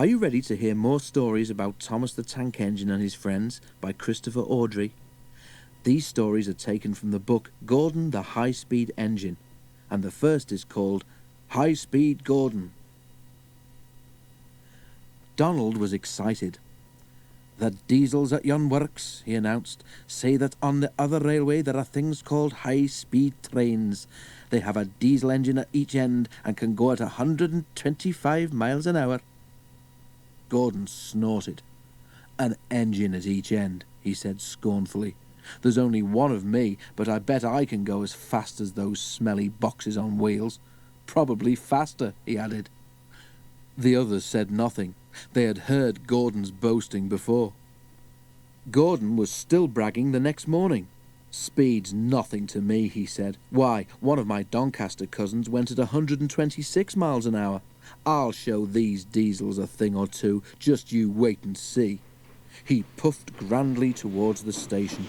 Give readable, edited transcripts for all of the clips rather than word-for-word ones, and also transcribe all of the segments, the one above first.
Are you ready to hear more stories about Thomas the Tank Engine and his friends by Christopher Awdry? These stories are taken from the book Gordon the High-Speed Engine, and the first is called High-Speed Gordon. Donald was excited. "The diesels at yon works," he announced, "say that on the other railway there are things called high-speed trains. They have a diesel engine at each end and can go at 125 miles an hour. Gordon snorted. "An engine at each end," he said scornfully. "There's only one of me, but I bet I can go as fast as those smelly boxes on wheels. Probably faster," he added. The others said nothing. They had heard Gordon's boasting before. Gordon was still bragging the next morning. "Speed's nothing to me," he said. "Why, one of my Doncaster cousins went at 126 miles an hour. I'll show these diesels a thing or two, just you wait and see." He puffed grandly towards the station.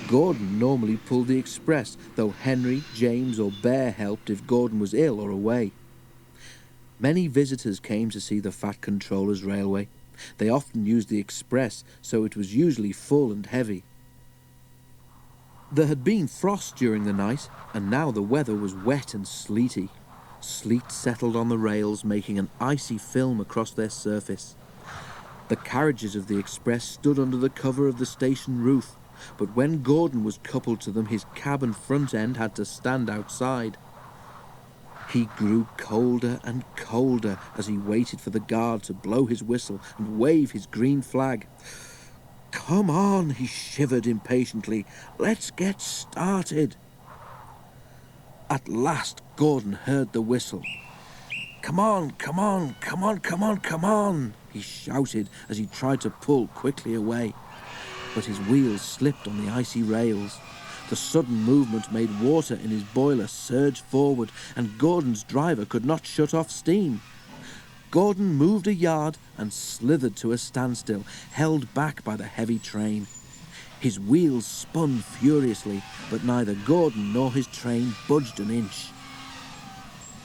Gordon normally pulled the express, though Henry, James or Bear helped if Gordon was ill or away. Many visitors came to see the Fat Controller's railway. They often used the express, so it was usually full and heavy. There had been frost during the night, and now the weather was wet and sleety. Sleet settled on the rails, making an icy film across their surface. The carriages of the express stood under the cover of the station roof, but when Gordon was coupled to them, his cab and front end had to stand outside. He grew colder and colder as he waited for the guard to blow his whistle and wave his green flag. "Come on," he shivered impatiently. "Let's get started." At last Gordon heard the whistle. "Come on, come on, come on, come on, come on," he shouted as he tried to pull quickly away. But his wheels slipped on the icy rails. The sudden movement made water in his boiler surge forward, and Gordon's driver could not shut off steam. Gordon moved a yard and slithered to a standstill, held back by the heavy train. His wheels spun furiously, but neither Gordon nor his train budged an inch.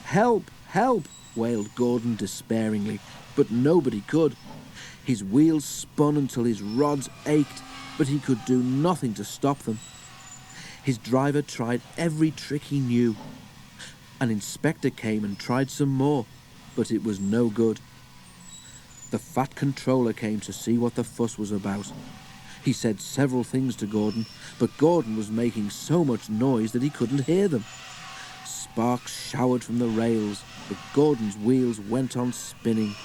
"Help! Help!" wailed Gordon despairingly, but nobody could. His wheels spun until his rods ached, but he could do nothing to stop them. His driver tried every trick he knew. An inspector came and tried some more, but it was no good. The Fat Controller came to see what the fuss was about. He said several things to Gordon, but Gordon was making so much noise that he couldn't hear them. Sparks showered from the rails, but Gordon's wheels went on spinning.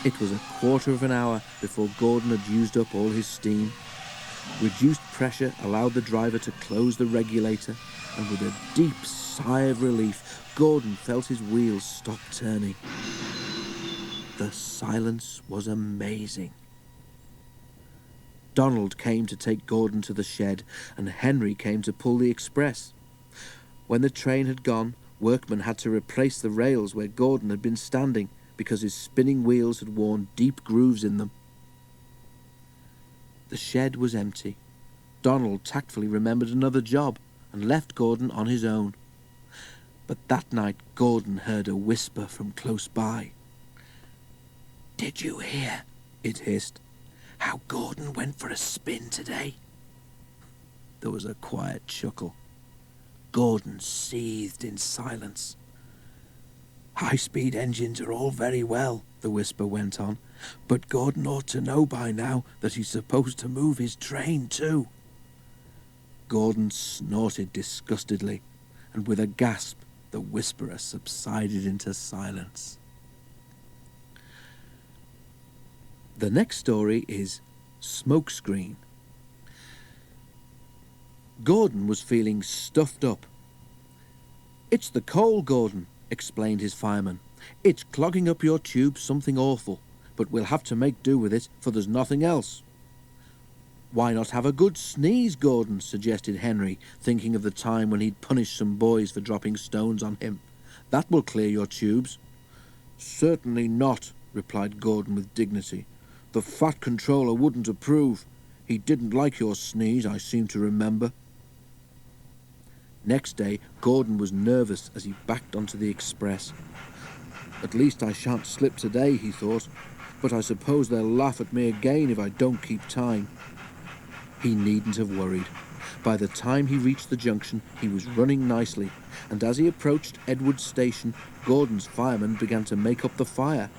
It was a quarter of an hour before Gordon had used up all his steam. Reduced pressure allowed the driver to close the regulator, and with a deep sigh of relief, Gordon felt his wheels stop turning. The silence was amazing. Donald came to take Gordon to the shed, and Henry came to pull the express. When the train had gone, workmen had to replace the rails where Gordon had been standing, because his spinning wheels had worn deep grooves in them. The shed was empty. Donald tactfully remembered another job and left Gordon on his own. But that night Gordon heard a whisper from close by. "Did you hear," it hissed, "how Gordon went for a spin today?" There was a quiet chuckle. Gordon seethed in silence. "High-speed engines are all very well," the whisper went on, "but Gordon ought to know by now that he's supposed to move his train too." Gordon snorted disgustedly, and with a gasp, the whisperer subsided into silence. The next story is Smokescreen. Gordon was feeling stuffed up. "It's the coal, Gordon," explained his fireman. "It's clogging up your tube something awful, but we'll have to make do with it, for there's nothing else." "Why not have a good sneeze, Gordon?" suggested Henry, thinking of the time when he'd punished some boys for dropping stones on him. "That will clear your tubes." "Certainly not," replied Gordon with dignity. "The Fat Controller wouldn't approve. He didn't like your sneeze, I seem to remember." Next day, Gordon was nervous as he backed onto the express. At least I shan't slip today, he thought, but I suppose they'll laugh at me again if I don't keep time. He needn't have worried. By the time he reached the junction, he was running nicely, and as he approached Edward's station, Gordon's fireman began to make up the fire.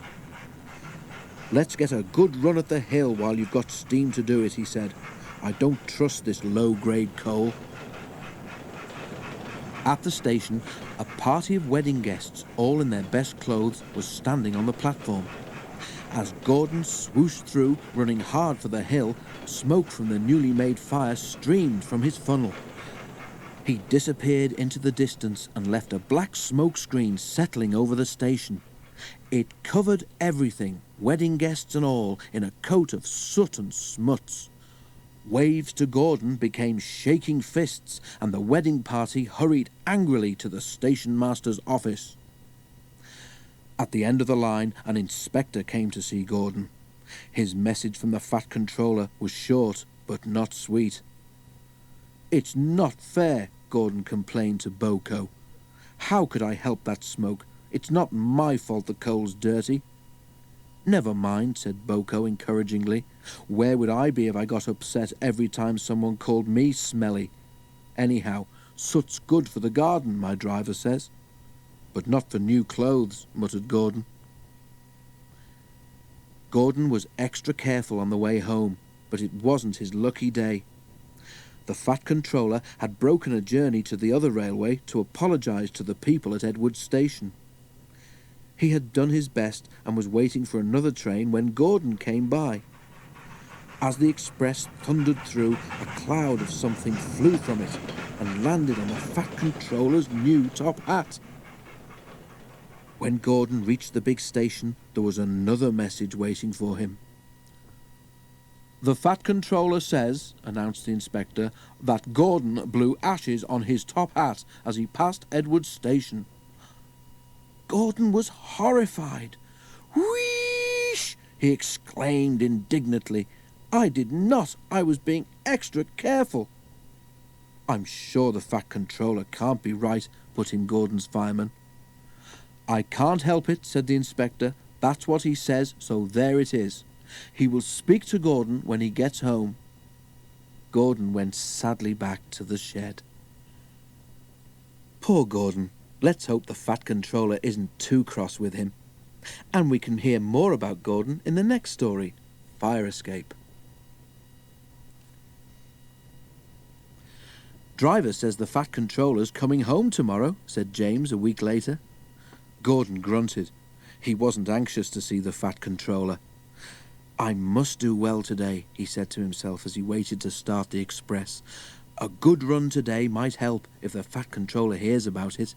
"Let's get a good run at the hill while you've got steam to do it," he said. "I don't trust this low-grade coal." At the station, a party of wedding guests, all in their best clothes, was standing on the platform. As Gordon swooshed through, running hard for the hill, smoke from the newly made fire streamed from his funnel. He disappeared into the distance and left a black smoke screen settling over the station. It covered everything, wedding guests and all, in a coat of soot and smuts. Waves to Gordon became shaking fists, and the wedding party hurried angrily to the station master's office. At the end of the line, an inspector came to see Gordon. His message from the Fat Controller was short, but not sweet. "It's not fair," Gordon complained to Boko. "How could I help that smoke? It's not my fault the coal's dirty." "Never mind," said Boko encouragingly. "Where would I be if I got upset every time someone called me smelly? Anyhow, soot's good for the garden, my driver says." "But not for new clothes," muttered Gordon. Gordon was extra careful on the way home, but it wasn't his lucky day. The Fat Controller had broken a journey to the other railway to apologise to the people at Edward's station. He had done his best and was waiting for another train when Gordon came by. As the express thundered through, a cloud of something flew from it and landed on the Fat Controller's new top hat. When Gordon reached the big station, there was another message waiting for him. "The Fat Controller says," announced the inspector, "that Gordon blew ashes on his top hat as he passed Edward's station." Gordon was horrified. "Wheesh!" he exclaimed indignantly. "I did not. I was being extra careful." "I'm sure the Fat Controller can't be right," put in Gordon's fireman. "I can't help it," said the inspector. "That's what he says, so there it is. He will speak to Gordon when he gets home." Gordon went sadly back to the shed. Poor Gordon. Let's hope the Fat Controller isn't too cross with him. And we can hear more about Gordon in the next story, Fire Escape. "Driver says the Fat Controller's coming home tomorrow," said James a week later. Gordon grunted. He wasn't anxious to see the Fat Controller. "I must do well today," he said to himself as he waited to start the express. "A good run today might help if the Fat Controller hears about it."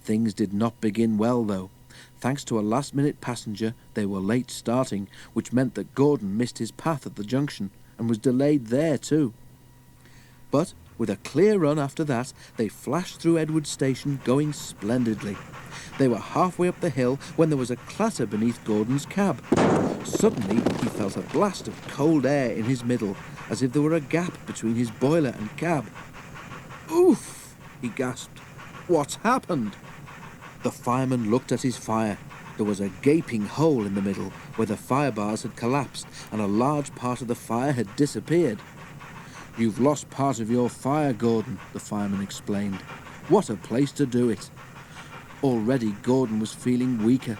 Things did not begin well, though. Thanks to a last-minute passenger, they were late starting, which meant that Gordon missed his path at the junction and was delayed there too. But with a clear run after that, they flashed through Edward Station, going splendidly. They were halfway up the hill when there was a clatter beneath Gordon's cab. Suddenly, he felt a blast of cold air in his middle, as if there were a gap between his boiler and cab. "Oof!" he gasped. "What's happened?" The fireman looked at his fire. There was a gaping hole in the middle where the fire bars had collapsed and a large part of the fire had disappeared. "You've lost part of your fire, Gordon," the fireman explained. "What a place to do it." Already Gordon was feeling weaker.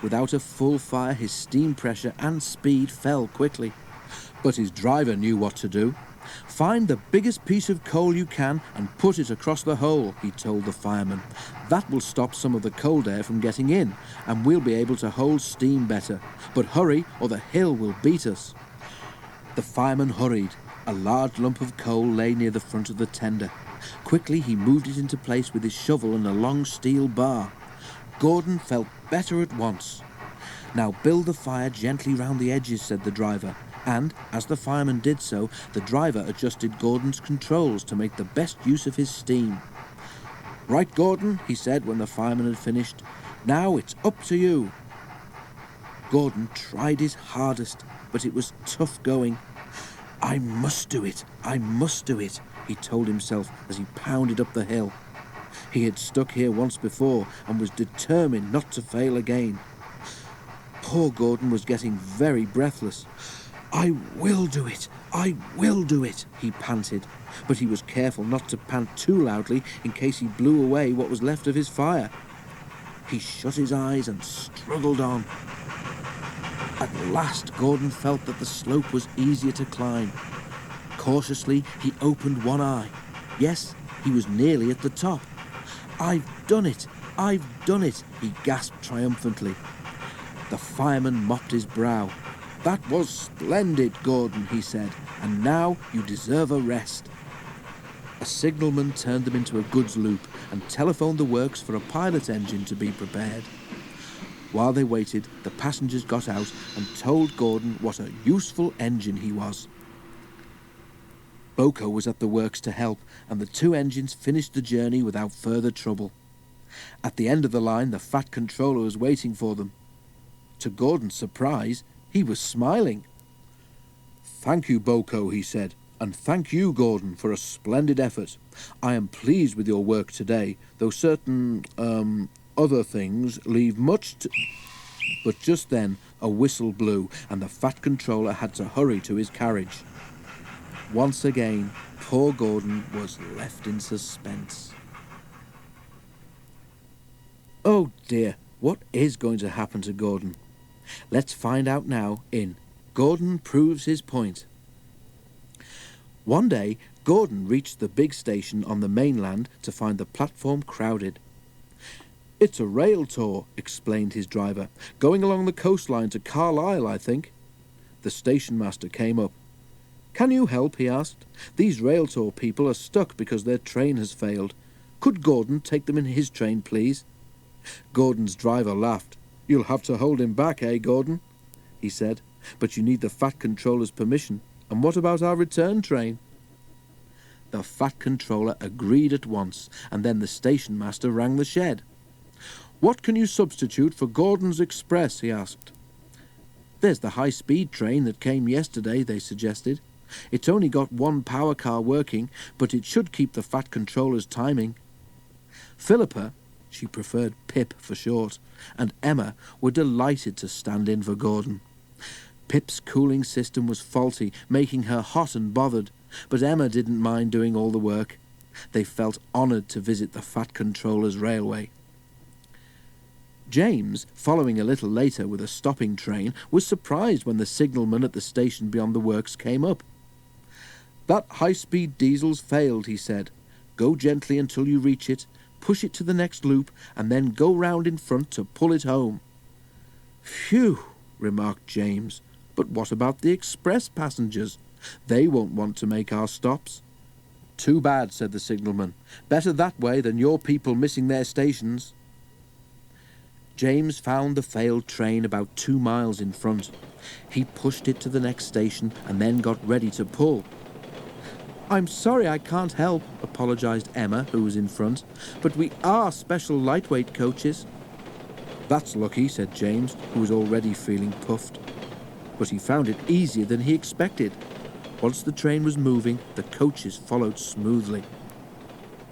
Without a full fire, his steam pressure and speed fell quickly. But his driver knew what to do. "Find the biggest piece of coal you can and put it across the hole," he told the fireman. "That will stop some of the cold air from getting in, and we'll be able to hold steam better. But hurry, or the hill will beat us." The fireman hurried. A large lump of coal lay near the front of the tender. Quickly he moved it into place with his shovel and a long steel bar. Gordon felt better at once. "Now build the fire gently round the edges," said the driver. And, as the fireman did so, the driver adjusted Gordon's controls to make the best use of his steam. "Right, Gordon," he said when the fireman had finished. "Now it's up to you." Gordon tried his hardest, but it was tough going. "I must do it, I must do it," he told himself as he pounded up the hill. He had stuck here once before and was determined not to fail again. Poor Gordon was getting very breathless. "I will do it! I will do it!" he panted, but he was careful not to pant too loudly in case he blew away what was left of his fire. He shut his eyes and struggled on. At last Gordon felt that the slope was easier to climb. Cautiously he opened one eye. Yes, he was nearly at the top. "I've done it! I've done it!" he gasped triumphantly. The fireman mopped his brow. "That was splendid, Gordon," he said, "and now you deserve a rest." A signalman turned them into a goods loop and telephoned the works for a pilot engine to be prepared. While they waited, the passengers got out and told Gordon what a useful engine he was. Boko was at the works to help, and the two engines finished the journey without further trouble. At the end of the line, the Fat Controller was waiting for them. To Gordon's surprise, he was smiling. "Thank you, Boko," he said, "and thank you, Gordon, for a splendid effort. I am pleased with your work today, though certain, other things leave much to—" But just then a whistle blew, and the Fat Controller had to hurry to his carriage. Once again, poor Gordon was left in suspense. Oh dear, what is going to happen to Gordon? Let's find out now in Gordon Proves His Point. One day, Gordon reached the big station on the mainland to find the platform crowded. "It's a rail tour," explained his driver. "Going along the coastline to Carlisle, I think." The station master came up. "Can you help?" he asked. "These rail tour people are stuck because their train has failed. Could Gordon take them in his train, please?" Gordon's driver laughed. "You'll have to hold him back, eh, Gordon?" he said. "But you need the Fat Controller's permission. And what about our return train?" The Fat Controller agreed at once, and then the station master rang the shed. "What can you substitute for Gordon's Express?" he asked. "There's the high-speed train that came yesterday," they suggested. "It's only got one power car working, but it should keep the Fat Controller's timing." Philippa, she preferred Pip for short, and Emma were delighted to stand in for Gordon. Pip's cooling system was faulty, making her hot and bothered, but Emma didn't mind doing all the work. They felt honoured to visit the Fat Controller's railway. James, following a little later with a stopping train, was surprised when the signalman at the station beyond the works came up. "That high-speed diesel's failed," he said. "Go gently until you reach it, push it to the next loop, and then go round in front to pull it home." "Phew," remarked James. "But what about the express passengers? They won't want to make our stops." "Too bad," said the signalman. "Better that way than your people missing their stations." James found the failed train about 2 miles in front. He pushed it to the next station and then got ready to pull. "I'm sorry I can't help," apologised Emma, who was in front, "but we are special lightweight coaches." "That's lucky," said James, who was already feeling puffed. But he found it easier than he expected. Once the train was moving, the coaches followed smoothly.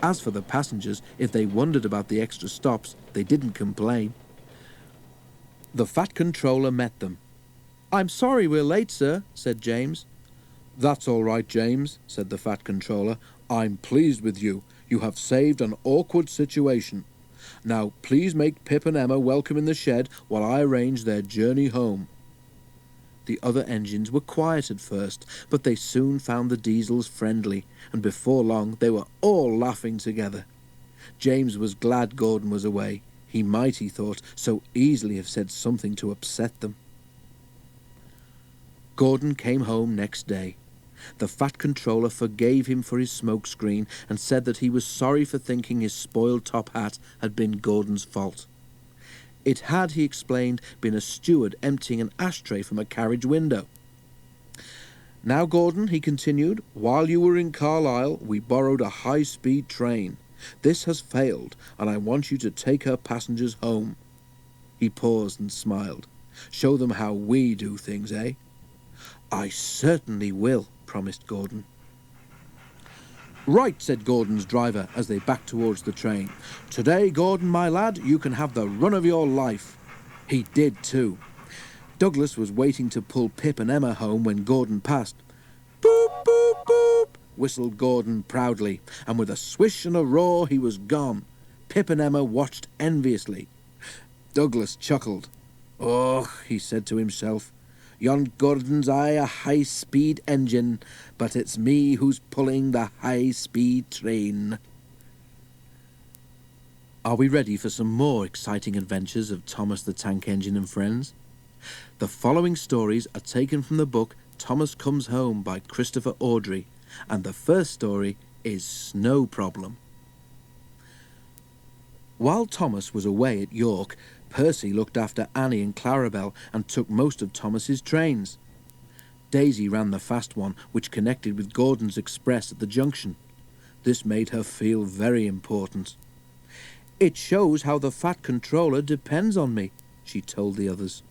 As for the passengers, if they wondered about the extra stops, they didn't complain. The Fat Controller met them. "I'm sorry we're late, sir," said James. "That's all right, James," said the Fat Controller. "I'm pleased with you. You have saved an awkward situation. Now, please make Pip and Emma welcome in the shed while I arrange their journey home." The other engines were quiet at first, but they soon found the diesels friendly, and before long they were all laughing together. James was glad Gordon was away. He might, he thought, so easily have said something to upset them. Gordon came home next day. The Fat Controller forgave him for his smokescreen and said that he was sorry for thinking his spoiled top hat had been Gordon's fault. It had, he explained, been a steward emptying an ashtray from a carriage window. "Now, Gordon," he continued, "while you were in Carlisle, we borrowed a high-speed train. This has failed, and I want you to take her passengers home." He paused and smiled. "Show them how we do things, eh?" "I certainly will," promised Gordon. "Right," said Gordon's driver as they backed towards the train. "Today, Gordon, my lad, you can have the run of your life." He did too. Douglas was waiting to pull Pip and Emma home when Gordon passed. "Boop, boop, boop," whistled Gordon proudly, and with a swish and a roar he was gone. Pip and Emma watched enviously. Douglas chuckled. "Oh," he said to himself, "yon Gordon's aye a high-speed engine, but it's me who's pulling the high-speed train." Are we ready for some more exciting adventures of Thomas the Tank Engine and Friends? The following stories are taken from the book Thomas Comes Home by Christopher Awdry, and the first story is Snow Problem. While Thomas was away at York, Percy looked after Annie and Clarabel and took most of Thomas's trains. Daisy ran the fast one, which connected with Gordon's Express at the junction. This made her feel very important. "It shows how the Fat Controller depends on me," she told the others.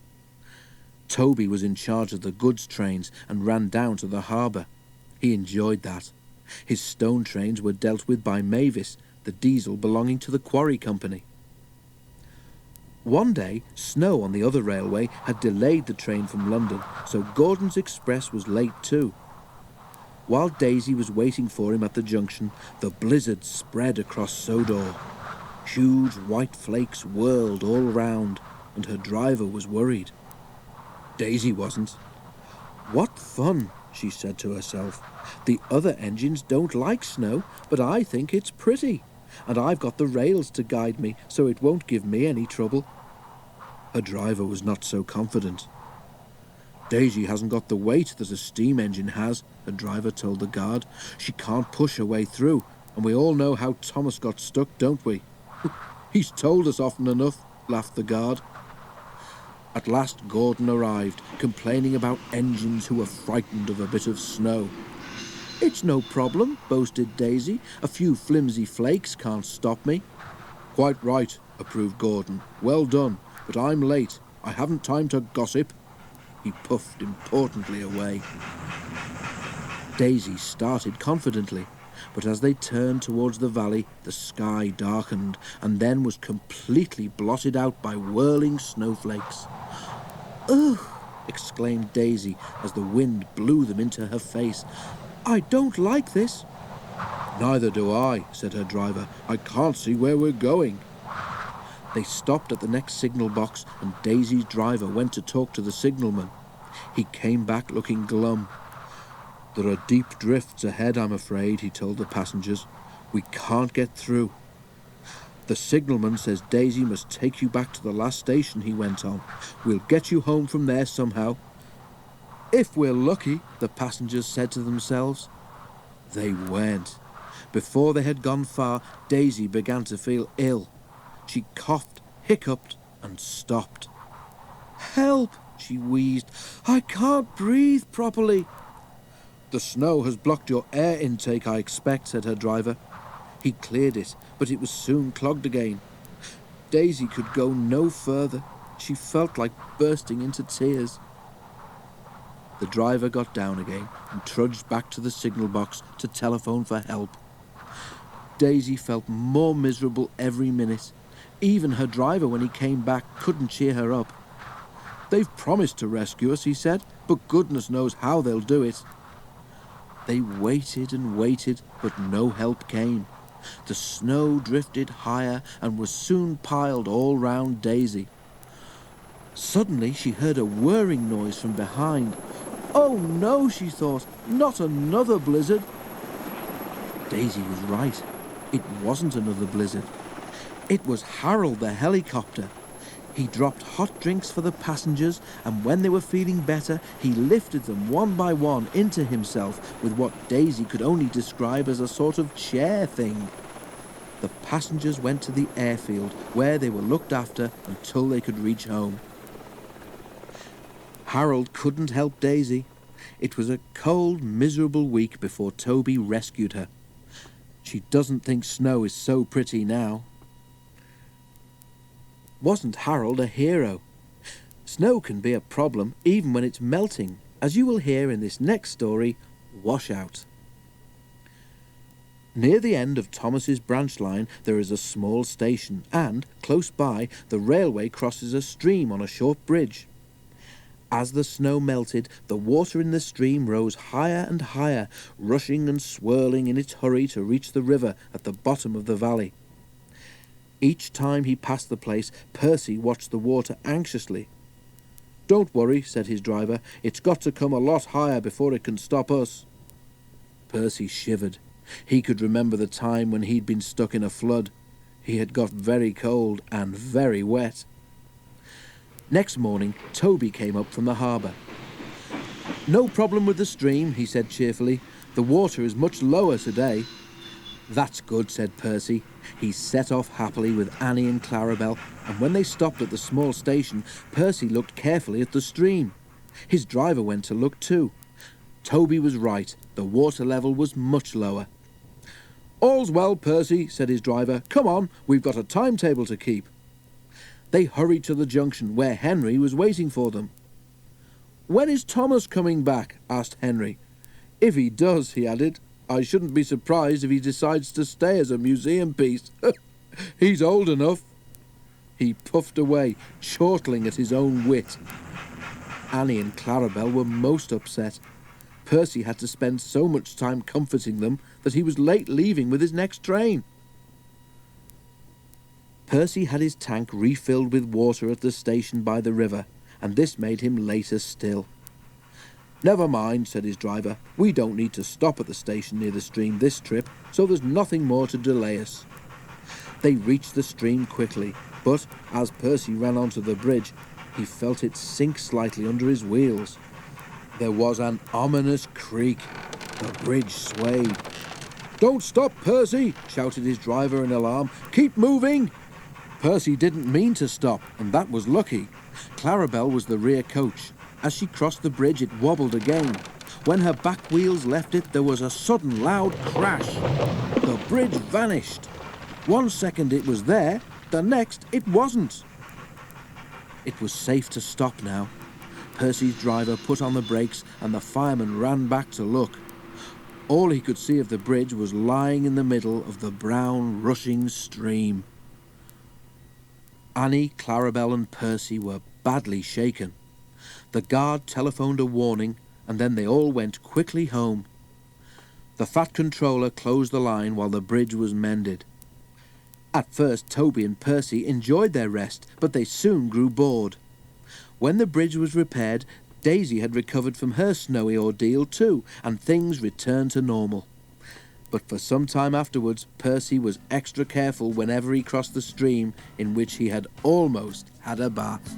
Toby was in charge of the goods trains and ran down to the harbour. He enjoyed that. His stone trains were dealt with by Mavis, the diesel belonging to the quarry company. One day, snow on the other railway had delayed the train from London, so Gordon's Express was late too. While Daisy was waiting for him at the junction, the blizzard spread across Sodor. Huge white flakes whirled all round, and her driver was worried. Daisy wasn't. "What fun," she said to herself. "The other engines don't like snow, but I think it's pretty. And I've got the rails to guide me, so it won't give me any trouble." Her driver was not so confident. "Daisy hasn't got the weight that a steam engine has," her driver told the guard. "She can't push her way through, and we all know how Thomas got stuck, don't we?" "He's told us often enough," laughed the guard. At last Gordon arrived, complaining about engines who were frightened of a bit of snow. "It's no problem," boasted Daisy. "A few flimsy flakes can't stop me." "Quite right," approved Gordon. "Well done, but I'm late. I haven't time to gossip." He puffed importantly away. Daisy started confidently, but as they turned towards the valley, the sky darkened and then was completely blotted out by whirling snowflakes. "Ugh!" exclaimed Daisy as the wind blew them into her face. "I don't like this." "Neither do I," said her driver. "I can't see where we're going." They stopped at the next signal box, and Daisy's driver went to talk to the signalman. He came back looking glum. "There are deep drifts ahead, I'm afraid," he told the passengers. "We can't get through." "The signalman says Daisy must take you back to the last station," he went on. "We'll get you home from there somehow." "If we're lucky," the passengers said to themselves. They weren't. Before they had gone far, Daisy began to feel ill. She coughed, hiccuped, and stopped. "Help!" she wheezed. "I can't breathe properly." "The snow has blocked your air intake, I expect," said her driver. He cleared it, but it was soon clogged again. Daisy could go no further. She felt like bursting into tears. The driver got down again and trudged back to the signal box to telephone for help. Daisy felt more miserable every minute. Even her driver, when he came back, couldn't cheer her up. "They've promised to rescue us," he said, "but goodness knows how they'll do it." They waited and waited, but no help came. The snow drifted higher and was soon piled all round Daisy. Suddenly she heard a whirring noise from behind. "Oh no," she thought, "not another blizzard." Daisy was right. It wasn't another blizzard. It was Harold the helicopter. He dropped hot drinks for the passengers, and when they were feeling better, he lifted them one by one into himself with what Daisy could only describe as a sort of chair thing. The passengers went to the airfield, where they were looked after until they could reach home. Harold couldn't help Daisy. It was a cold, miserable week before Toby rescued her. She doesn't think snow is so pretty now. Wasn't Harold a hero? Snow can be a problem even when it's melting, as you will hear in this next story, Washout. Near the end of Thomas's branch line there is a small station, and, close by, the railway crosses a stream on a short bridge. As the snow melted, the water in the stream rose higher and higher, rushing and swirling in its hurry to reach the river at the bottom of the valley. Each time he passed the place, Percy watched the water anxiously. "Don't worry," said his driver. "It's got to come a lot higher before it can stop us." Percy shivered. He could remember the time when he'd been stuck in a flood. He had got very cold and very wet. Next morning, Toby came up from the harbour. "No problem with the stream," he said cheerfully. "The water is much lower today." "That's good," said Percy. He set off happily with Annie and Clarabel, and when they stopped at the small station, Percy looked carefully at the stream. His driver went to look too. Toby was right. The water level was much lower. "All's well, Percy," said his driver. "Come on, we've got a timetable to keep." They hurried to the junction, where Henry was waiting for them. "When is Thomas coming back?" asked Henry. "If he does," he added, "I shouldn't be surprised if he decides to stay as a museum piece. He's old enough." He puffed away, chortling at his own wit. Annie and Clarabel were most upset. Percy had to spend so much time comforting them that he was late leaving with his next train. Percy had his tank refilled with water at the station by the river, and this made him later still. "Never mind," said his driver. "We don't need to stop at the station near the stream this trip, so there's nothing more to delay us." They reached the stream quickly, but as Percy ran onto the bridge, he felt it sink slightly under his wheels. There was an ominous creak. The bridge swayed. "Don't stop, Percy!" shouted his driver in alarm. "Keep moving!" Percy didn't mean to stop, and that was lucky. Clarabel was the rear coach. As she crossed the bridge, it wobbled again. When her back wheels left it, there was a sudden loud crash. The bridge vanished. 1 second it was there, the next it wasn't. It was safe to stop now. Percy's driver put on the brakes, and the fireman ran back to look. All he could see of the bridge was lying in the middle of the brown, rushing stream. Annie, Clarabel and Percy were badly shaken. The guard telephoned a warning, and then they all went quickly home. The fat controller closed the line while the bridge was mended. At first, Toby and Percy enjoyed their rest, but they soon grew bored. When the bridge was repaired, Daisy had recovered from her snowy ordeal too, and things returned to normal. But for some time afterwards, Percy was extra careful whenever he crossed the stream in which he had almost had a bath.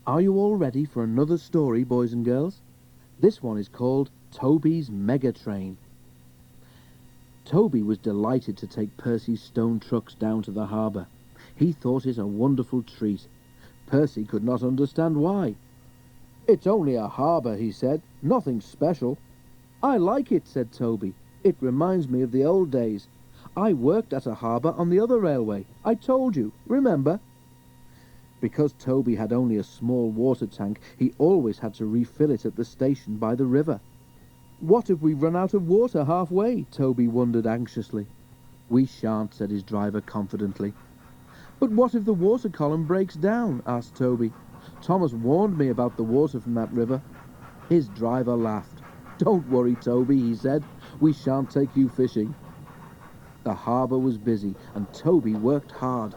Are you all ready for another story, boys and girls? This one is called Toby's Mega Train. Toby was delighted to take Percy's stone trucks down to the harbour. He thought it a wonderful treat. Percy could not understand why. "It's only a harbour," he said. "Nothing special." "I like it," said Toby. "It reminds me of the old days. I worked at a harbour on the other railway. I told you, remember?" Because Toby had only a small water tank, he always had to refill it at the station by the river. "What if we run out of water halfway?" Toby wondered anxiously. "We shan't," said his driver confidently. "But what if the water column breaks down?" asked Toby. "Thomas warned me about the water from that river." His driver laughed. "Don't worry, Toby," he said. "We shan't take you fishing." The harbour was busy, and Toby worked hard.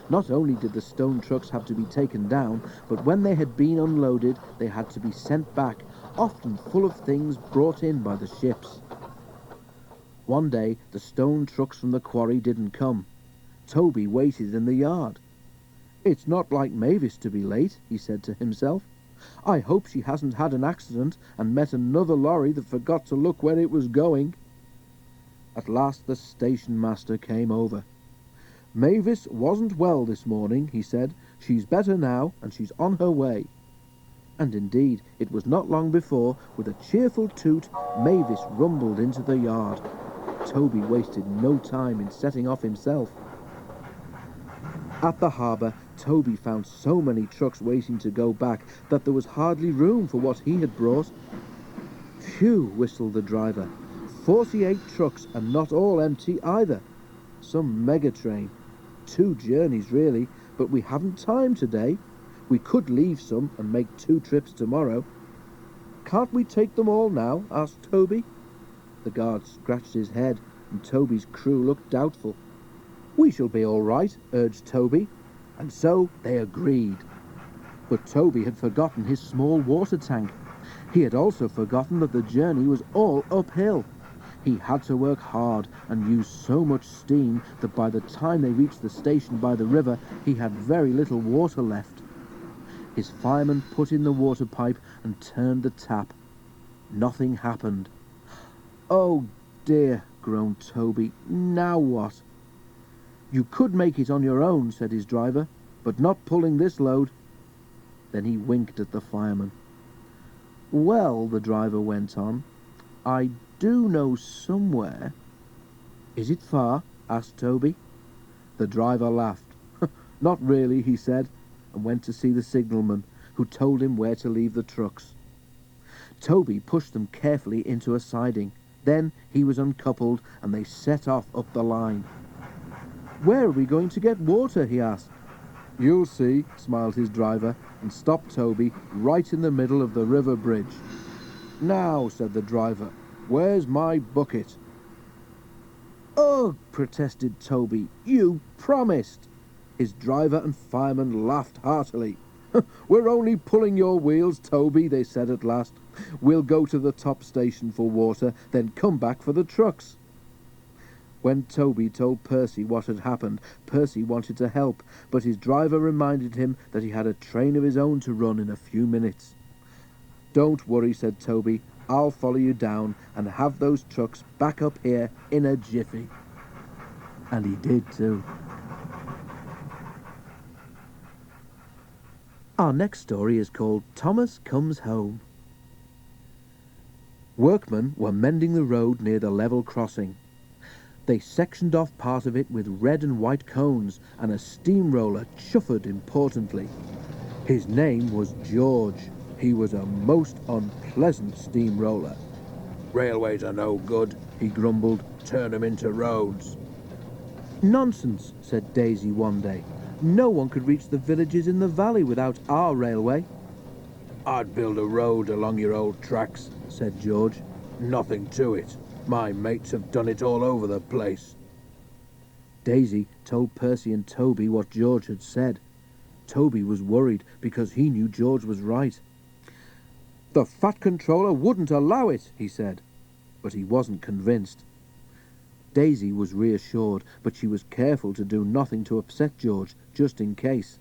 Not only did the stone trucks have to be taken down, but when they had been unloaded, they had to be sent back, often full of things brought in by the ships. One day, the stone trucks from the quarry didn't come. Toby waited in the yard. "It's not like Mavis to be late," he said to himself. "I hope she hasn't had an accident and met another lorry that forgot to look where it was going." At last the station master came over. "Mavis wasn't well this morning," he said. "She's better now, and she's on her way." And indeed, it was not long before, with a cheerful toot, Mavis rumbled into the yard. Toby wasted no time in setting off himself. At the harbour, Toby found so many trucks waiting to go back that there was hardly room for what he had brought. "Phew," whistled the driver. 48 trucks, and not all empty either. Some mega train. 2 journeys, really, but we haven't time today. We could leave some and make 2 trips tomorrow." "Can't we take them all now?" asked Toby. The guard scratched his head, and Toby's crew looked doubtful. "We shall be all right," urged Toby, and so they agreed. But Toby had forgotten his small water tank. He had also forgotten that the journey was all uphill. He had to work hard and use so much steam that by the time they reached the station by the river, he had very little water left. His fireman put in the water pipe and turned the tap. Nothing happened. "Oh dear," groaned Toby. "Now what?" "You could make it on your own," said his driver, "but not pulling this load." Then he winked at the fireman. "Well," the driver went on, "I do know somewhere." "Is it far?" asked Toby. The driver laughed. "Not really," he said, and went to see the signalman, who told him where to leave the trucks. Toby pushed them carefully into a siding. Then he was uncoupled, and they set off up the line. "Where are we going to get water?" he asked. "You'll see," smiled his driver, and stopped Toby right in the middle of the river bridge. "Now," said the driver, "where's my bucket?" "Ugh," protested Toby, "you promised." His driver and fireman laughed heartily. "We're only pulling your wheels, Toby," they said at last. "We'll go to the top station for water, then come back for the trucks." When Toby told Percy what had happened, Percy wanted to help, but his driver reminded him that he had a train of his own to run in a few minutes. "Don't worry," said Toby. "I'll follow you down and have those trucks back up here in a jiffy." And he did too. Our next story is called Thomas Comes Home. Workmen were mending the road near the level crossing. They sectioned off part of it with red and white cones, and a steamroller chuffed importantly. His name was George. He was a most unpleasant steamroller. "Railways are no good," he grumbled. "Turn 'em into roads." "Nonsense," said Daisy one day. "No one could reach the villages in the valley without our railway." "I'd build a road along your old tracks," said George. "Nothing to it. My mates have done it all over the place." Daisy told Percy and Toby what George had said. Toby was worried because he knew George was right. "The Fat Controller wouldn't allow it," he said, but he wasn't convinced. Daisy was reassured, but she was careful to do nothing to upset George, just in case.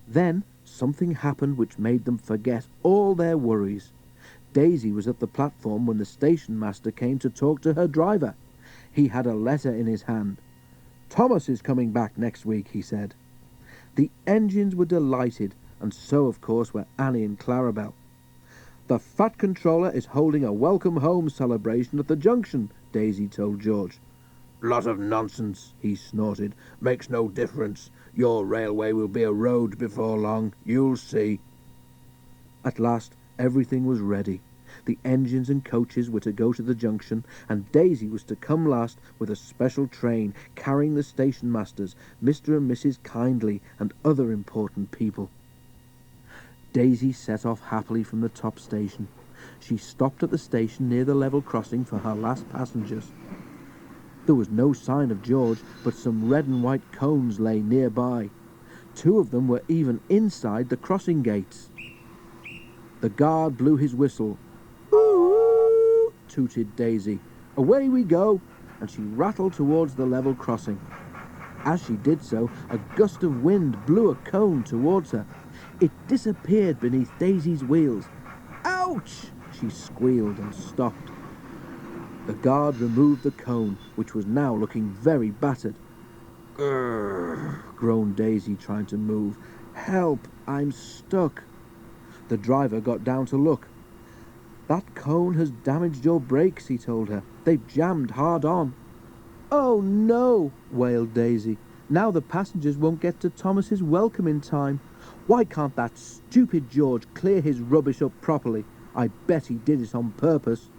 Then something happened which made them forget all their worries. Daisy was at the platform when the station master came to talk to her driver. He had a letter in his hand. "Thomas is coming back next week," he said. The engines were delighted, and so of course were Annie and Clarabel. "The Fat Controller is holding a welcome home celebration at the junction," Daisy told George. "Lot of nonsense," he snorted. "Makes no difference. Your railway will be a road before long. You'll see." At last everything was ready. The engines and coaches were to go to the junction, and Daisy was to come last with a special train carrying the station masters, Mr. and Mrs. Kindly, and other important people. Daisy set off happily from the top station. She stopped at the station near the level crossing for her last passengers. There was no sign of George, but some red and white cones lay nearby. Two of them were even inside the crossing gates. The guard blew his whistle. "Ooh!" tooted Daisy. "Away we go!" and she rattled towards the level crossing. As she did so, a gust of wind blew a cone towards her. It disappeared beneath Daisy's wheels. "Ouch!" she squealed and stopped. The guard removed the cone, which was now looking very battered. "Grrr!" groaned Daisy, trying to move. "Help! I'm stuck." The driver got down to look. "That cone has damaged your brakes," he told her. "They've jammed hard on." "Oh no!" wailed Daisy. "Now the passengers won't get to Thomas's welcome in time. Why can't that stupid George clear his rubbish up properly? I bet he did it on purpose."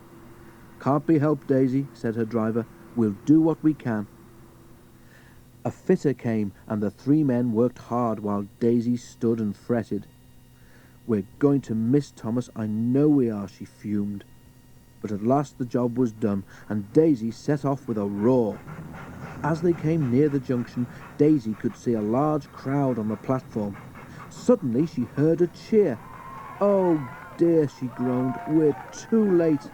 "Can't be helped, Daisy," said her driver. "We'll do what we can." A fitter came, and the three men worked hard while Daisy stood and fretted. "We're going to miss Thomas, I know we are," she fumed. But at last the job was done, and Daisy set off with a roar. As they came near the junction, Daisy could see a large crowd on the platform. Suddenly she heard a cheer. "Oh dear," she groaned, "we're too late."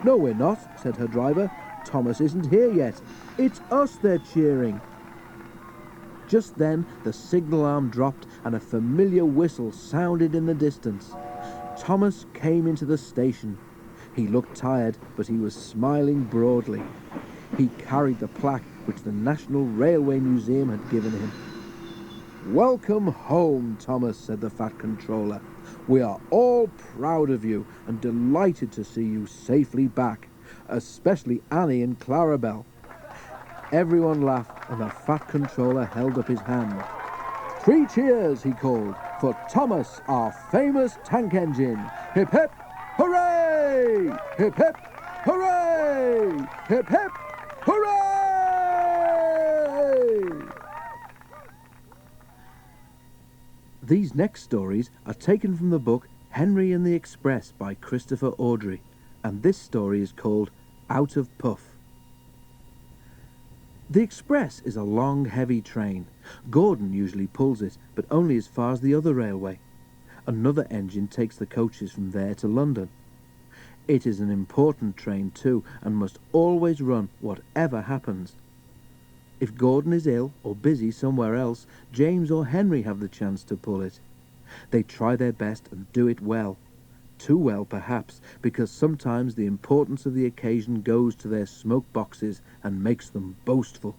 "No, we're not," said her driver. "Thomas isn't here yet. It's us they're cheering." Just then the signal alarm dropped and a familiar whistle sounded in the distance. Thomas came into the station. He looked tired, but he was smiling broadly. He carried the plaque which the National Railway Museum had given him. "Welcome home, Thomas," said the Fat Controller. "We are all proud of you and delighted to see you safely back, especially Annie and Clarabelle." Everyone laughed, and the Fat Controller held up his hand. "Three cheers," he called, "for Thomas, our famous tank engine. Hip hip, hooray! Hip hip, hooray! Hip hip, hooray!" These next stories are taken from the book Henry and the Express by Christopher Audrey, and this story is called Out of Puff. The Express is a long, heavy train. Gordon usually pulls it, but only as far as the other railway. Another engine takes the coaches from there to London. It is an important train too, and must always run whatever happens. If Gordon is ill or busy somewhere else, James or Henry have the chance to pull it. They try their best and do it well. Too well, perhaps, because sometimes the importance of the occasion goes to their smoke boxes and makes them boastful.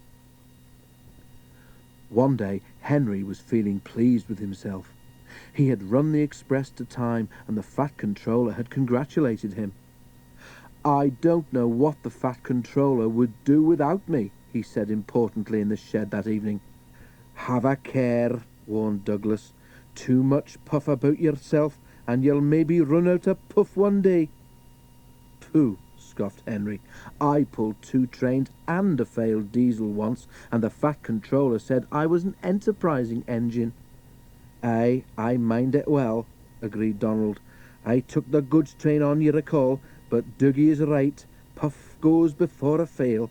One day, Henry was feeling pleased with himself. He had run the Express to time, and the Fat Controller had congratulated him. "I don't know what the Fat Controller would do without me," he said importantly in the shed that evening. "Have a care," warned Douglas. "Too much puff about yourself, and you'll maybe run out of puff one day." "Pooh," scoffed Henry. "I pulled 2 trains and a failed diesel once, and the Fat Controller said I was an enterprising engine." "Aye, I mind it well," agreed Donald. "I took the goods train on, you recall, but Dougie is right. Puff goes before a fail."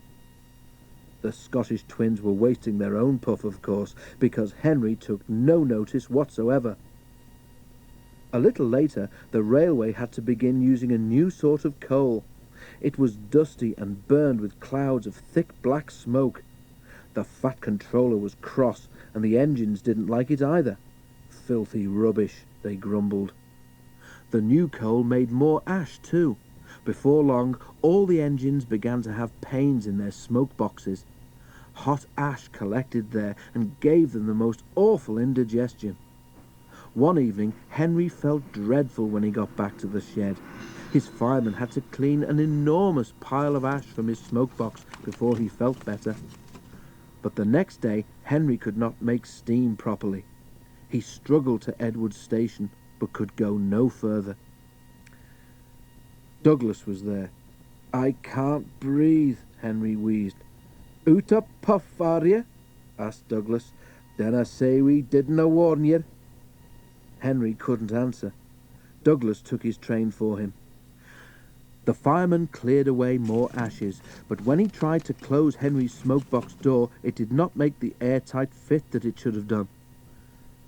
The Scottish twins were wasting their own puff, of course, because Henry took no notice whatsoever. A little later, the railway had to begin using a new sort of coal. It was dusty and burned with clouds of thick black smoke. The Fat Controller was cross, and the engines didn't like it either. "Filthy rubbish," they grumbled. The new coal made more ash too. Before long, all the engines began to have pains in their smoke boxes. Hot ash collected there and gave them the most awful indigestion. One evening, Henry felt dreadful when he got back to the shed. His fireman had to clean an enormous pile of ash from his smoke box before he felt better. But the next day, Henry could not make steam properly. He struggled to Edward's station, but could go no further. Douglas was there. "I can't breathe," Henry wheezed. "Out a puff, are you?" asked Douglas. "Then I say we didn't warn you." Henry couldn't answer. Douglas took his train for him. The fireman cleared away more ashes, but when he tried to close Henry's smoke box door, it did not make the airtight fit that it should have done.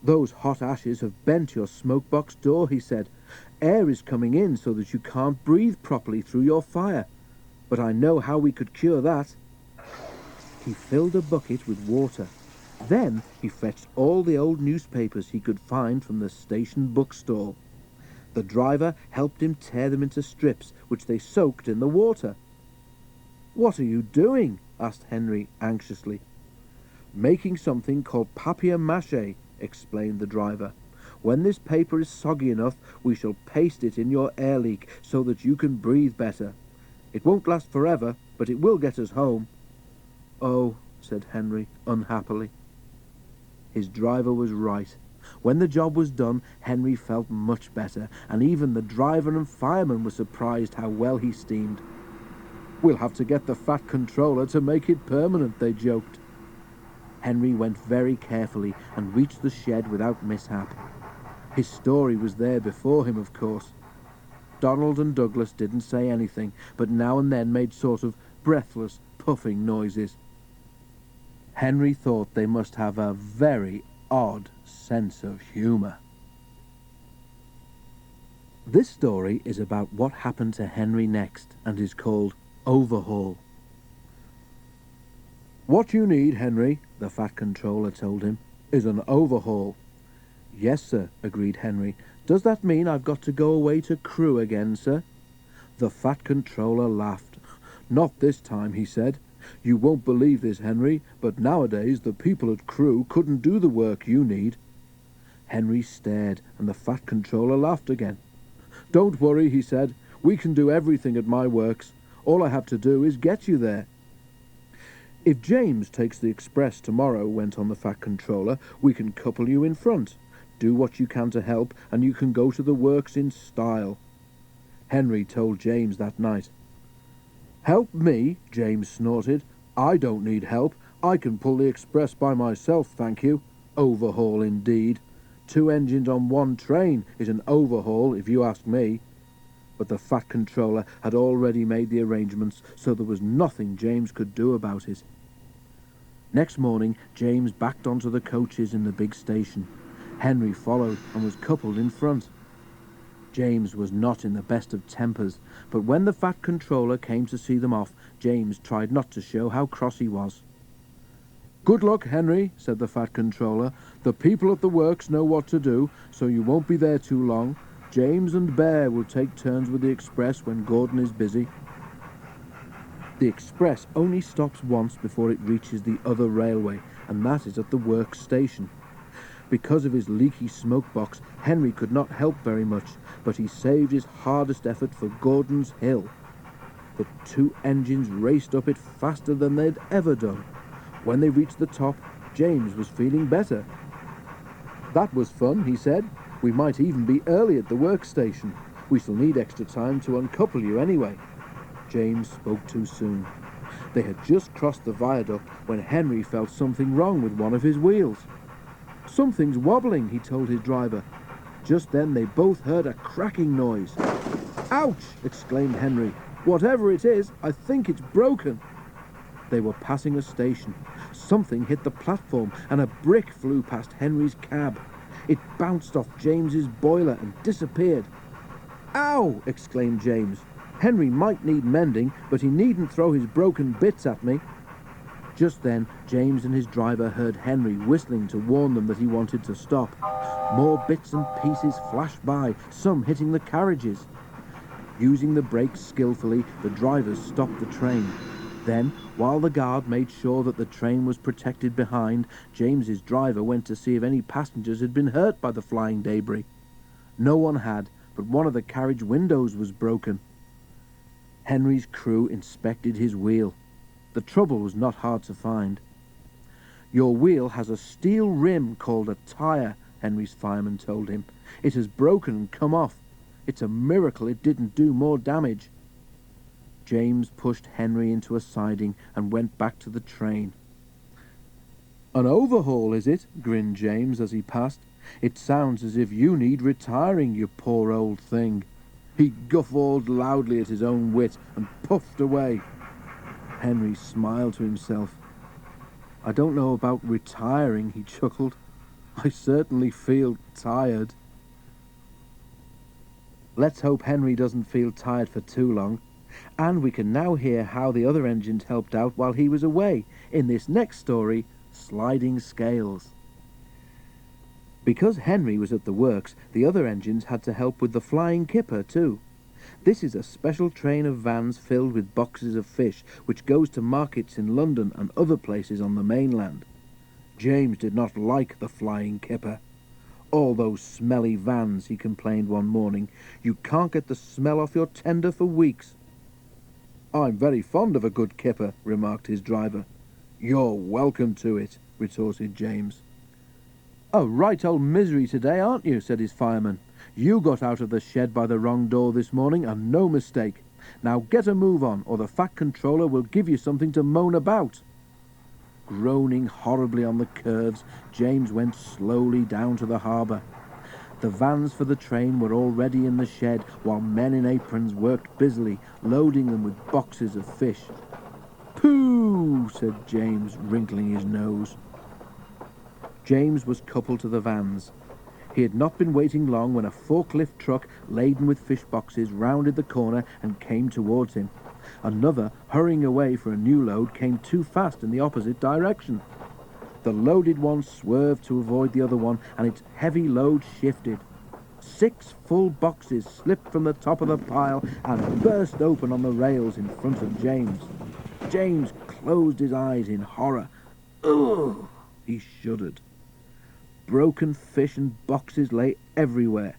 "Those hot ashes have bent your smoke-box door," he said. "Air is coming in so that you can't breathe properly through your fire. But I know how we could cure that." He filled a bucket with water. Then he fetched all the old newspapers he could find from the station bookstall. The driver helped him tear them into strips, which they soaked in the water. "What are you doing?" asked Henry anxiously. "Making something called papier-mâché," explained the driver. "When this paper is soggy enough, we shall paste it in your air leak so that you can breathe better. It won't last forever, but it will get us home." "Oh," said Henry unhappily. His driver was right. When the job was done, Henry felt much better, and even the driver and fireman were surprised how well he steamed. "We'll have to get the Fat Controller to make it permanent," they joked. Henry went very carefully and reached the shed without mishap. His story was there before him, of course. Donald and Douglas didn't say anything, but now and then made sort of breathless, puffing noises. Henry thought they must have a very odd sense of humour. This story is about what happened to Henry next and is called Overhaul. "What you need, Henry," the Fat Controller told him, "is an overhaul." "Yes, sir," agreed Henry. "Does that mean I've got to go away to Crewe again, sir?" The Fat Controller laughed. "Not this time," he said. "You won't believe this, Henry, but nowadays the people at Crewe couldn't do the work you need." Henry stared, and the Fat Controller laughed again. "Don't worry," he said. "We can do everything at my works. All I have to do is get you there." "If James takes the express tomorrow," went on the Fat Controller, "we can couple you in front. Do what you can to help, and you can go to the works in style." Henry told James that night. "Help me?" James snorted. "I don't need help. I can pull the express by myself, thank you. Overhaul indeed. 2 engines on 1 train is an overhaul, if you ask me." But the Fat Controller had already made the arrangements, so there was nothing James could do about it. Next morning, James backed onto the coaches in the big station. Henry followed and was coupled in front. James was not in the best of tempers, but when the Fat Controller came to see them off, James tried not to show how cross he was. "Good luck, Henry," said the Fat Controller. "The people at the works know what to do, so you won't be there too long. James and Bear will take turns with the express when Gordon is busy." The express only stops once before it reaches the other railway, and that is at the works station. Because of his leaky smoke box, Henry could not help very much, but he saved his hardest effort for Gordon's Hill. The 2 engines raced up it faster than they'd ever done. When they reached the top, James was feeling better. "That was fun," he said. "We might even be early at the workstation. We shall need extra time to uncouple you anyway." James spoke too soon. They had just crossed the viaduct when Henry felt something wrong with one of his wheels. "Something's wobbling," he told his driver. Just then they both heard a cracking noise. "Ouch!" exclaimed Henry. "Whatever it is, I think it's broken." They were passing a station. Something hit the platform and a brick flew past Henry's cab. It bounced off James's boiler and disappeared. "Ow!" exclaimed James. "Henry might need mending, but he needn't throw his broken bits at me." Just then, James and his driver heard Henry whistling to warn them that he wanted to stop. More bits and pieces flashed by, some hitting the carriages. Using the brakes skillfully, the drivers stopped the train. Then, while the guard made sure that the train was protected behind, James's driver went to see if any passengers had been hurt by the flying debris. No one had, but one of the carriage windows was broken. Henry's crew inspected his wheel. The trouble was not hard to find. "Your wheel has a steel rim called a tyre," Henry's fireman told him. "It has broken and come off. It's a miracle it didn't do more damage." James pushed Henry into a siding and went back to the train. "An overhaul, is it?" grinned James as he passed. "It sounds as if you need retiring, you poor old thing." He guffawed loudly at his own wit and puffed away. Henry smiled to himself. "I don't know about retiring," he chuckled. I certainly feel tired. Let's hope Henry doesn't feel tired for too long. And we can now hear how the other engines helped out while he was away in this next story, Sliding Scales. Because Henry was at the works, the other engines had to help with the flying kipper too. This is a special train of vans filled with boxes of fish which goes to markets in London and other places on the mainland. James did not like the flying kipper. "All those smelly vans," he complained one morning. "You can't get the smell off your tender for weeks." "I'm very fond of a good kipper," remarked his driver. "You're welcome to it," retorted James. "A right old misery today, aren't you?" said his fireman. "You got out of the shed by the wrong door this morning, and no mistake. Now get a move on, or the Fat Controller will give you something to moan about." Groaning horribly on the curves, James went slowly down to the harbour. The vans for the train were already in the shed, while men in aprons worked busily, loading them with boxes of fish. "Pooh!" said James, wrinkling his nose. James was coupled to the vans. He had not been waiting long when a forklift truck laden with fish boxes rounded the corner and came towards him. Another, hurrying away for a new load, came too fast in the opposite direction. The loaded one swerved to avoid the other one, and its heavy load shifted. 6 full boxes slipped from the top of the pile and burst open on the rails in front of James. James closed his eyes in horror. Ugh! He shuddered. Broken fish and boxes lay everywhere.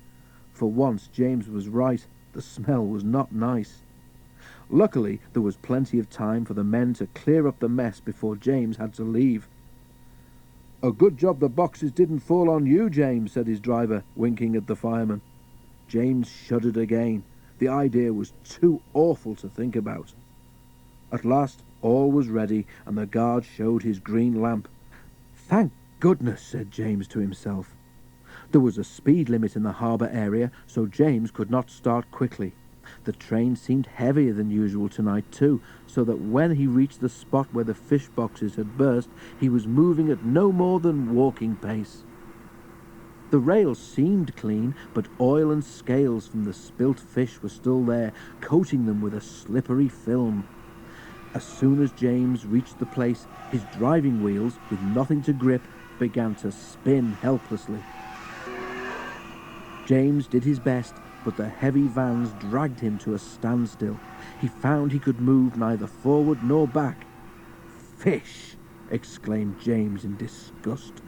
For once, James was right. The smell was not nice. Luckily, there was plenty of time for the men to clear up the mess before James had to leave. "A good job the boxes didn't fall on you, James," said his driver, winking at the fireman. James shuddered again. The idea was too awful to think about. At last, all was ready, and the guard showed his green lamp. "Thank goodness," said James to himself. There was a speed limit in the harbour area, so James could not start quickly. The train seemed heavier than usual tonight too, so that when he reached the spot where the fish boxes had burst, he was moving at no more than walking pace. The rails seemed clean, but oil and scales from the spilt fish were still there, coating them with a slippery film. As soon as James reached the place, his driving wheels, with nothing to grip, began to spin helplessly. James did his best, but the heavy vans dragged him to a standstill. He found he could move neither forward nor back. "Fish!" exclaimed James in disgust.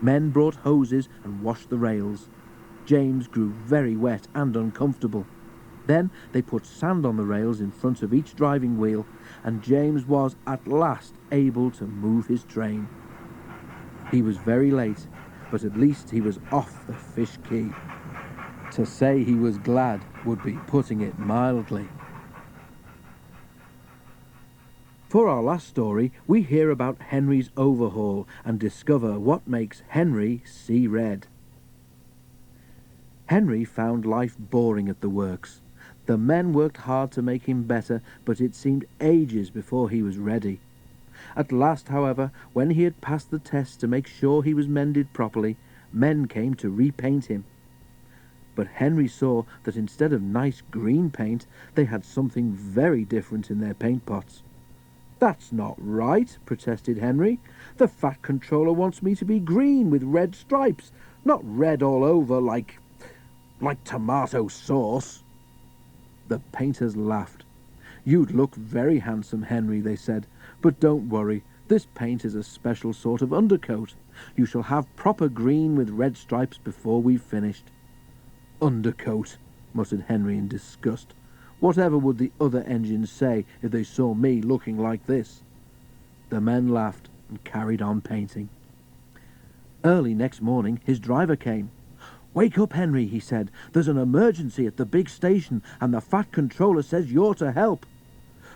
Men brought hoses and washed the rails. James grew very wet and uncomfortable. Then they put sand on the rails in front of each driving wheel, and James was at last able to move his train. He was very late, but at least he was off the fish quay. To say he was glad would be putting it mildly. For our last story, we hear about Henry's overhaul and discover what makes Henry see red. Henry found life boring at the works. The men worked hard to make him better, but it seemed ages before he was ready. At last, however, when he had passed the test to make sure he was mended properly, men came to repaint him. But Henry saw that instead of nice green paint, they had something very different in their paint pots. "That's not right," protested Henry. "The Fat Controller wants me to be green with red stripes, not red all over like tomato sauce." The painters laughed. "You'd look very handsome, Henry," they said, "but don't worry, this paint is a special sort of undercoat. You shall have proper green with red stripes before we've finished." "Undercoat," muttered Henry in disgust. "Whatever would the other engines say if they saw me looking like this?" The men laughed and carried on painting. Early next morning his driver came. "Wake up, Henry," he said. "There's an emergency at the big station, and the Fat Controller says you're to help."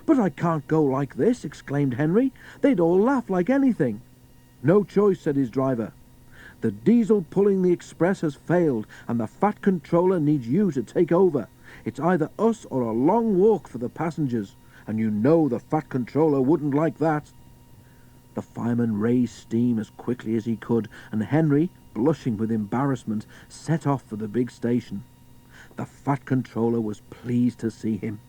"But I can't go like this," exclaimed Henry. "They'd all laugh like anything." "No choice," said his driver. "The diesel pulling the express has failed, and the Fat Controller needs you to take over. It's either us or a long walk for the passengers, and you know the Fat Controller wouldn't like that." The fireman raised steam as quickly as he could, and Henry, blushing with embarrassment, set off for the big station. The Fat Controller was pleased to see him.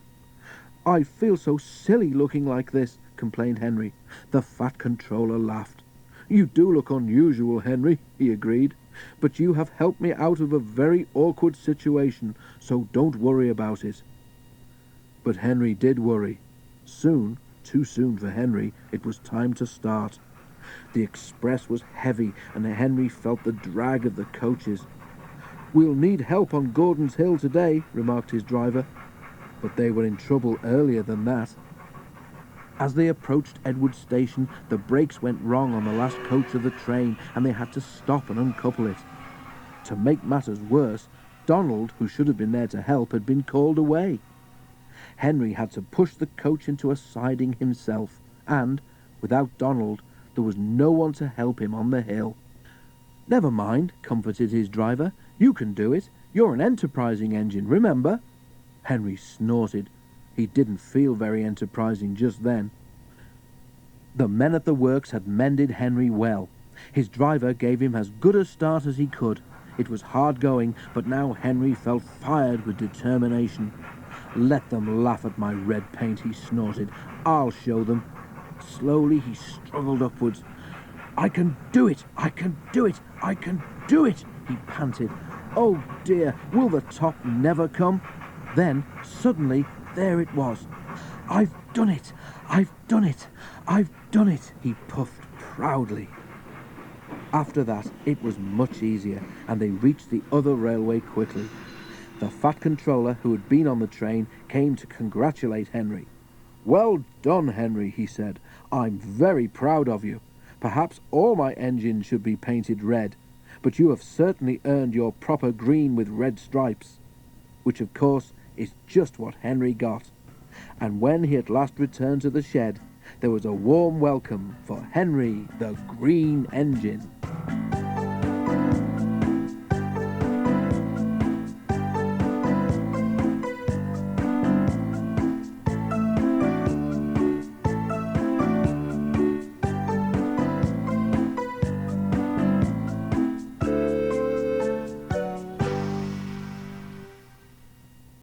"I feel so silly looking like this," complained Henry. The Fat Controller laughed. "You do look unusual, Henry," he agreed, "but you have helped me out of a very awkward situation, so don't worry about it." But Henry did worry. Soon, too soon for Henry, it was time to start. The express was heavy, and Henry felt the drag of the coaches. "We'll need help on Gordon's Hill today," remarked his driver. But they were in trouble earlier than that. As they approached Edward Station, the brakes went wrong on the last coach of the train, and they had to stop and uncouple it. To make matters worse, Donald, who should have been there to help, had been called away. Henry had to push the coach into a siding himself, and, without Donald, there was no one to help him on the hill. "Never mind," comforted his driver. "You can do it. You're an enterprising engine, remember." Henry snorted. He didn't feel very enterprising just then. The men at the works had mended Henry well. His driver gave him as good a start as he could. It was hard going, but now Henry felt fired with determination. "Let them laugh at my red paint," he snorted. "I'll show them." Slowly he struggled upwards. "I can do it! I can do it! I can do it!" he panted. "Oh dear, will the top never come?" Then, suddenly, there it was. "I've done it! I've done it! I've done it!" he puffed proudly. After that, it was much easier, and they reached the other railway quickly. The Fat Controller, who had been on the train, came to congratulate Henry. "Well done, Henry," he said. "I'm very proud of you. Perhaps all my engines should be painted red, but you have certainly earned your proper green with red stripes." Which, of course, is just what Henry got. And when he at last returned to the shed, there was a warm welcome for Henry the Green Engine.